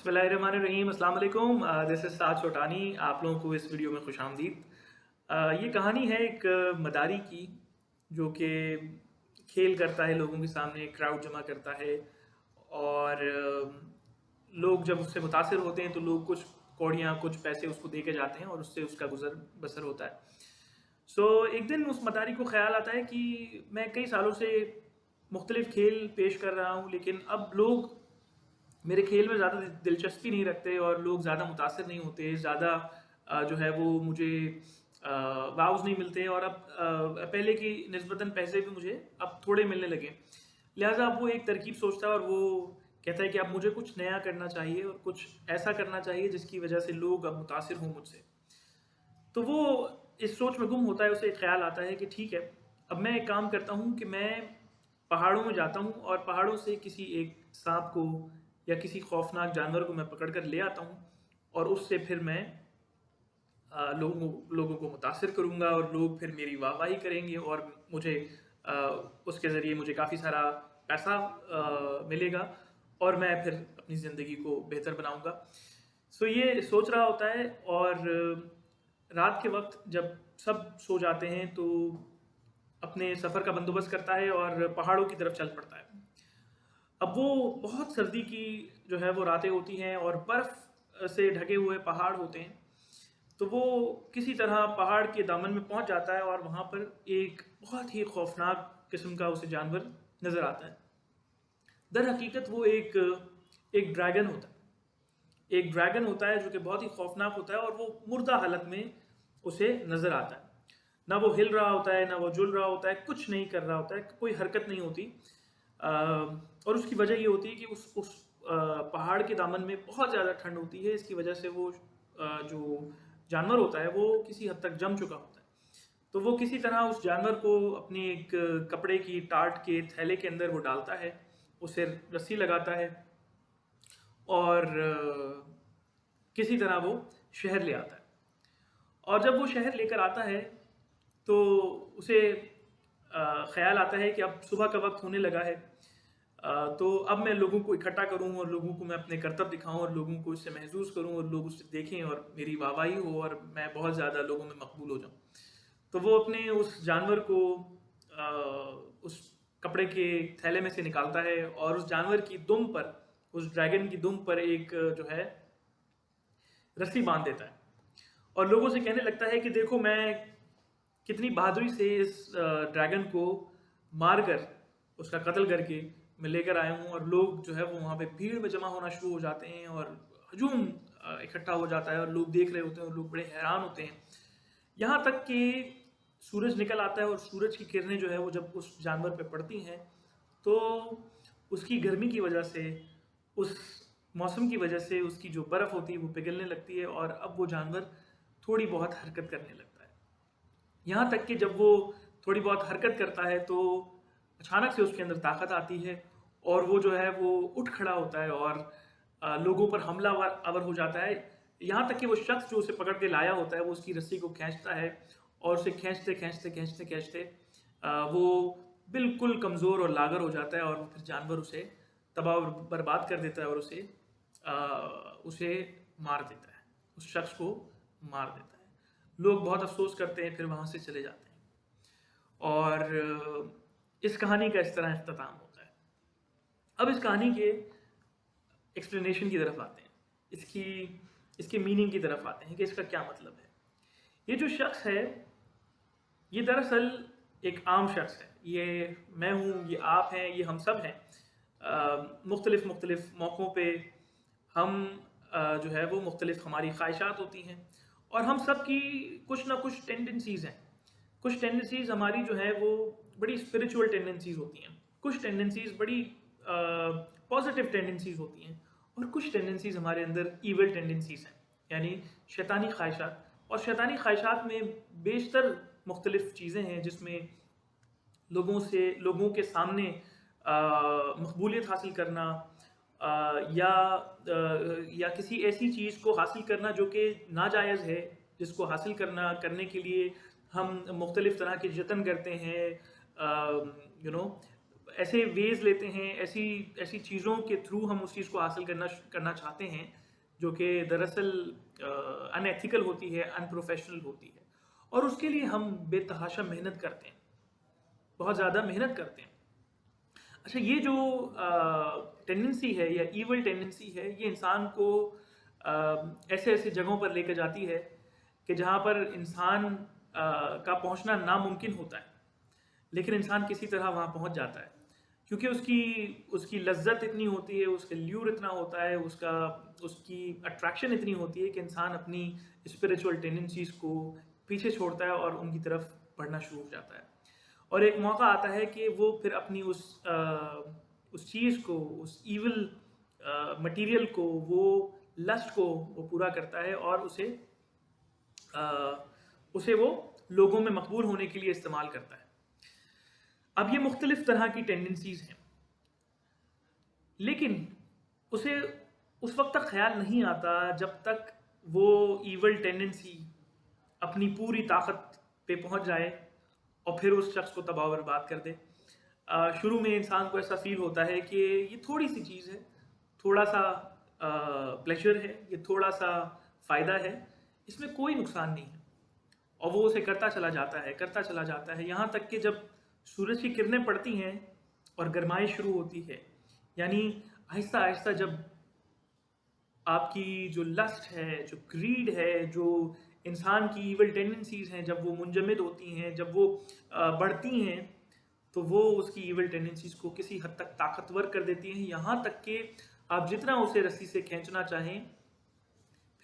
बिस्मिल्लाहिर्रहमानिर्रहीम। अस्सलाम वालेकुम। दिस इज़ साद छोटानी। आप लोगों को इस वीडियो में खुश आमदीद। ये कहानी है एक मदारी की, जो कि खेल करता है, लोगों के सामने क्राउड जमा करता है और लोग जब उससे मुतासिर होते हैं तो लोग कुछ कौड़ियाँ कुछ पैसे उसको दे के जाते हैं और उससे उसका गुजर बसर होता है। एक दिन उस मदारी को ख्याल आता है कि मैं कई सालों से मुख्तलिफ खेल पेश कर रहा हूँ, लेकिन अब लोग मेरे खेल में ज़्यादा दिलचस्पी नहीं रखते और लोग ज़्यादा मुतासिर नहीं होते, ज़्यादा जो है वो मुझे वाउज़ नहीं मिलते और अब पहले की निस्बतन पैसे भी मुझे अब थोड़े मिलने लगे। लिहाजा अब वो एक तरकीब सोचता है और वो कहता है कि अब मुझे कुछ नया करना चाहिए और कुछ ऐसा करना चाहिए जिसकी वजह से लोग अब मुतासिर हों मुझसे। तो वो इस सोच में गुम होता है, उसे एक ख्याल आता है कि ठीक है, अब मैं एक काम करता हूँ कि मैं पहाड़ों में जाता हूँ और पहाड़ों से किसी एक सांप को या किसी खौफनाक जानवर को मैं पकड़ कर ले आता हूँ और उससे फिर मैं लोगों को मुतासिर करूँगा और लोग फिर मेरी वाहवाही करेंगे और मुझे अ, उसके ज़रिए मुझे काफ़ी सारा पैसा मिलेगा और मैं फिर अपनी ज़िंदगी को बेहतर बनाऊँगा। ये सोच रहा होता है और रात के वक्त जब सब सो जाते हैं तो अपने सफ़र का बंदोबस्त करता है और पहाड़ों की तरफ चल पड़ता है। अब वो बहुत सर्दी की जो है वो रातें होती हैं और बर्फ़ से ढके हुए पहाड़ होते हैं। तो वो किसी तरह पहाड़ के दामन में पहुंच जाता है और वहाँ पर एक बहुत ही खौफनाक किस्म का उसे जानवर नज़र आता है। दर हकीकत वो एक ड्रैगन होता है। एक ड्रैगन होता है जो कि बहुत ही खौफनाक होता है और वो मुर्दा हालत में उसे नज़र आता है। ना वो हिल रहा होता है, ना वो जुल रहा होता है, कुछ नहीं कर रहा होता है, कोई हरकत नहीं होती। और उसकी वजह ये होती है कि उस पहाड़ के दामन में बहुत ज़्यादा ठंड होती है। इसकी वजह से वो जो जानवर होता है वो किसी हद तक जम चुका होता है। तो वो किसी तरह उस जानवर को अपनी एक कपड़े की टाट के थैले के अंदर वो डालता है, उसे रस्सी लगाता है और किसी तरह वो शहर ले आता है। और जब वो शहर लेकर आता है तो उसे ख्याल आता है कि अब सुबह का वक्त होने लगा है, तो अब मैं लोगों को इकट्ठा करूं और लोगों को मैं अपने करतब दिखाऊं और लोगों को इससे महसूस करूं और लोग उससे देखें और मेरी वाहवाही हो और मैं बहुत ज़्यादा लोगों में मकबूल हो जाऊं। तो वो अपने उस जानवर को उस कपड़े के थैले में से निकालता है और उस जानवर की दुम पर, उस ड्रैगन की दुम पर एक जो है रस्सी बांध देता है और लोगों से कहने लगता है कि देखो मैं कितनी बहादुरी से इस ड्रैगन को मार कर, उसका कत्ल करके मैं लेकर आया हूँ। और लोग जो है वो वहाँ पे भीड़ में जमा होना शुरू हो जाते हैं और हजूम इकट्ठा हो जाता है और लोग देख रहे होते हैं और लोग बड़े हैरान होते हैं। यहाँ तक कि सूरज निकल आता है और सूरज की किरणें जो है वो जब उस जानवर पे पड़ती हैं तो उसकी गर्मी की वजह से, उस मौसम की वजह से उसकी जो बर्फ़ होती है वो पिघलने लगती है और अब वो जानवर थोड़ी बहुत हरकत करने लगता है। यहाँ तक कि जब वो थोड़ी बहुत हरकत करता है तो अचानक से उसके अंदर ताकत आती है और वो जो है वो उठ खड़ा होता है और लोगों पर हमलावर अवर हो जाता है। यहाँ तक कि वो शख्स जो उसे पकड़ के लाया होता है वो उसकी रस्सी को खींचता है और उसे खींचते खींचते खींचते खींचते वो बिल्कुल कमज़ोर और लागर हो जाता है और फिर जानवर उसे तबाह और बर्बाद कर देता है और उसे मार देता है, उस शख्स को मार देता है। लोग बहुत अफसोस करते हैं, फिर वहाँ से चले जाते हैं और इस कहानी का इस तरह अख्ताम होता है। अब इस कहानी के एक्सप्लेनेशन की तरफ आते हैं, इसके मीनिंग की तरफ आते हैं कि इसका क्या मतलब है। ये जो शख्स है ये दरअसल एक आम शख्स है। ये मैं हूँ, ये आप हैं, ये हम सब हैं। मुख्तलिफ़ मौक़ों पे हम जो है वो मुख्तलिफ़ हमारी ख्वाहिशात होती हैं और हम सब की कुछ ना कुछ टेंडेंसीज़ हैं। कुछ टेंडेंसीज़ हमारी जो है वो बड़ी स्पिरिचुअल टेंडेंसीज़ होती हैं, कुछ टेंडेंसीज़ बड़ी पॉजिटिव टेंडेंसीज़ होती हैं और कुछ टेंडेंसीज़ हमारे अंदर ईविल टेंडेंसीज़ हैं, यानी शैतानी ख्वाहिशात। और शैतानी ख्वाहिशात में बेशतर मुख्तलिफ़ चीज़ें हैं जिसमें लोगों के सामने मकबूलियत हासिल करना या किसी ऐसी चीज़ को हासिल करना जो कि नाजायज़ है, जिसको हासिल करने के लिए हम मुख्तलिफ़ तरह के जतन करते हैं। ایسے ویز لیتے ہیں، ایسی چیزوں کے تھرو ہم اس چیز کو حاصل کرنا چاہتے ہیں جو کہ دراصل ان ایتھیکل ہوتی ہے، ان پروفیشنل ہوتی ہے، اور اس کے لیے ہم بے تحاشا محنت کرتے ہیں، بہت زیادہ محنت کرتے ہیں۔ اچھا، یہ جو ٹینڈنسی ہے یا ایول ٹینڈنسی ہے، یہ انسان کو ایسے ایسے جگہوں پر لے کے جاتی ہے کہ جہاں پر انسان کا پہنچنا ناممکن ہوتا ہے، لیکن انسان کسی طرح وہاں پہنچ جاتا ہے، کیونکہ اس کی لذت اتنی ہوتی ہے، اس کا لیور اتنا ہوتا ہے، اس کی اٹریکشن اتنی ہوتی ہے کہ انسان اپنی اسپریچول ٹینڈنسیز کو پیچھے چھوڑتا ہے اور ان کی طرف بڑھنا شروع ہو جاتا ہے، اور ایک موقع آتا ہے کہ وہ پھر اپنی اس چیز کو، اس ایول مٹیریل کو، وہ لسٹ کو وہ پورا کرتا ہے اور اسے وہ لوگوں میں مقبول ہونے کے لیے استعمال کرتا ہے۔ اب یہ مختلف طرح کی ٹینڈنسیز ہیں، لیکن اسے اس وقت تک خیال نہیں آتا جب تک وہ ایول ٹینڈنسی اپنی پوری طاقت پہ پہنچ جائے اور پھر اس شخص کو تباہ و برباد کر دے۔ شروع میں انسان کو ایسا فیل ہوتا ہے کہ یہ تھوڑی سی چیز ہے، تھوڑا سا پلیجر ہے، یہ تھوڑا سا فائدہ ہے، اس میں کوئی نقصان نہیں ہے، اور وہ اسے کرتا چلا جاتا ہے یہاں تک کہ جب سورج کی کرنیں پڑتی ہیں اور گرمائش شروع ہوتی ہے، یعنی آہستہ آہستہ جب آپ کی جو لسٹ ہے، جو گریڈ ہے، جو انسان کی ایول ٹینڈنسیز ہیں، جب وہ منجمد ہوتی ہیں، جب وہ بڑھتی ہیں، تو وہ اس کی ایول ٹینڈنسیز کو کسی حد تک طاقتور کر دیتی ہیں، یہاں تک کہ آپ جتنا اسے رسی سے کھینچنا چاہیں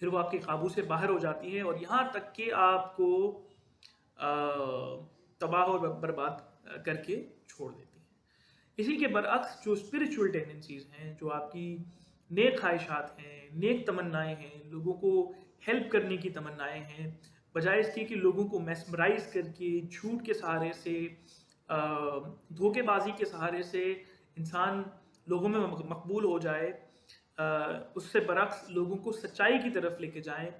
پھر وہ آپ کے قابو سے باہر ہو جاتی ہے، اور یہاں تک کہ آپ کو تباہ اور برباد کر کے چھوڑ دیتی ہیں۔ اسی کے برعکس جو اسپریچول ٹینڈنسیز ہیں، جو آپ کی نیک خواہشات ہیں، نیک تمنائیں ہیں، لوگوں کو ہیلپ کرنے کی تمنائیں ہیں، بجائے اس کی کہ لوگوں کو میسمرائز کر کے جھوٹ کے سہارے سے، دھوکے بازی کے سہارے سے انسان لوگوں میں مقبول ہو جائے، اس سے برعکس لوگوں کو سچائی کی طرف لے کے جائیں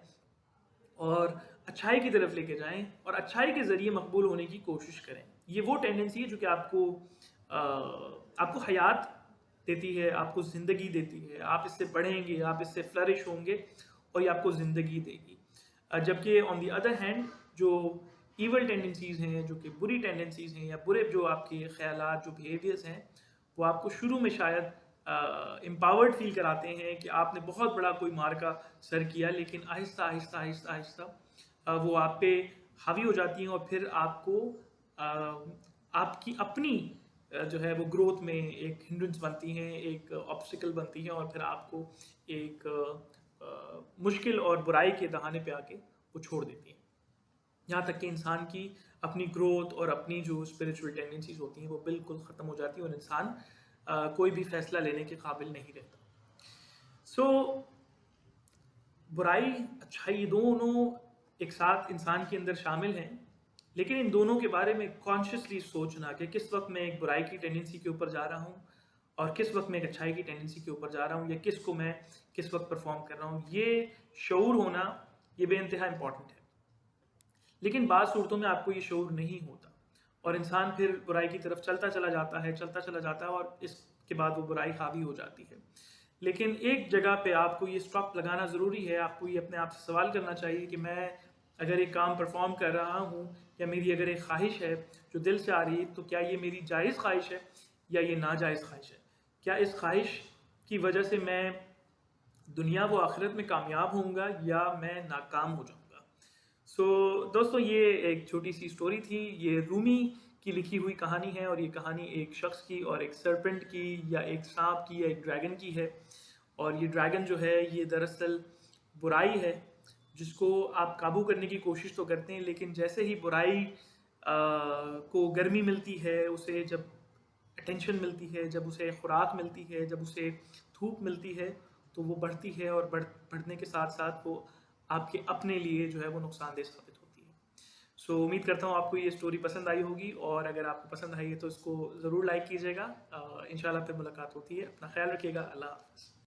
اور اچھائی کی طرف لے کے جائیں اور اچھائی کے ذریعے مقبول ہونے کی کوشش کریں۔ یہ وہ ٹینڈنسی ہے جو کہ آپ کو حیات دیتی ہے، آپ کو زندگی دیتی ہے، آپ اس سے بڑھیں گے، آپ اس سے فلرش ہوں گے اور یہ آپ کو زندگی دے گی۔ جبکہ آن دی ادر ہینڈ جو ایول ٹینڈنسیز ہیں، جو کہ بری ٹینڈنسیز ہیں یا برے جو آپ کے خیالات، جو بیہیویئرز ہیں، وہ آپ کو شروع میں شاید امپاورڈ فیل کراتے ہیں کہ آپ نے بہت بڑا کوئی مارکا سر کیا، لیکن آہستہ آہستہ آہستہ آہستہ وہ آپ پہ حاوی ہو جاتی ہیں، اور پھر آپ کو آپ کی اپنی جو ہے وہ گروتھ میں ایک ہنڈرنس بنتی ہیں، ایک آبسٹیکل بنتی ہیں، اور پھر آپ کو ایک مشکل اور برائی کے دہانے پہ آ کے وہ چھوڑ دیتی ہیں، یہاں تک کہ انسان کی اپنی گروتھ اور اپنی جو اسپریچول ٹینڈنسیز ہوتی ہیں وہ بالکل ختم ہو جاتی ہیں، اور انسان کوئی بھی فیصلہ لینے کے قابل نہیں رہتا۔ سو برائی، اچھائی، یہ دونوں ایک ساتھ انسان کے اندر شامل ہیں، لیکن ان دونوں کے بارے میں کانشیسلی سوچنا کہ کس وقت میں ایک برائی کی ٹینڈنسی کے اوپر جا رہا ہوں اور کس وقت میں ایک اچھائی کی ٹینڈنسی کے اوپر جا رہا ہوں، یا کس کو میں کس وقت پرفارم کر رہا ہوں، یہ شعور ہونا یہ بے انتہا امپورٹنٹ ہے۔ لیکن بعض صورتوں میں آپ کو یہ شعور نہیں ہوتا اور انسان پھر برائی کی طرف چلتا چلا جاتا ہے اور اس کے بعد وہ برائی حاوی ہو جاتی ہے۔ لیکن ایک جگہ پہ آپ کو یہ اسٹاپ لگانا ضروری ہے، آپ کو یہ اپنے آپ سے سوال کرنا چاہیے کہ میں اگر ایک کام پرفارم کر رہا ہوں یا میری اگر ایک خواہش ہے جو دل سے آ رہی ہے، تو کیا یہ میری جائز خواہش ہے یا یہ ناجائز خواہش ہے؟ کیا اس خواہش کی وجہ سے میں دنیا و آخرت میں کامیاب ہوں گا یا میں ناکام ہو جاؤں گا؟ سو دوستو، یہ ایک چھوٹی سی سٹوری تھی، یہ رومی کی لکھی ہوئی کہانی ہے، اور یہ کہانی ایک شخص کی اور ایک سرپنٹ کی یا ایک سانپ کی یا ایک ڈریگن کی ہے، اور یہ ڈریگن جو ہے یہ دراصل برائی ہے جس کو آپ قابو کرنے کی کوشش تو کرتے ہیں، لیکن جیسے ہی برائی کو گرمی ملتی ہے، اسے جب اٹینشن ملتی ہے، جب اسے خوراک ملتی ہے، جب اسے دھوپ ملتی ہے، تو وہ بڑھتی ہے، اور بڑھنے کے ساتھ ساتھ وہ آپ کے اپنے لیے جو ہے وہ نقصان دہ ثابت ہوتی ہے۔ سو امید کرتا ہوں آپ کو یہ سٹوری پسند آئی ہوگی، اور اگر آپ کو پسند آئی ہے تو اس کو ضرور لائک کیجیے گا۔ انشاءاللہ پھر ملاقات ہوتی ہے، اپنا خیال رکھیے گا، اللہ حافظ۔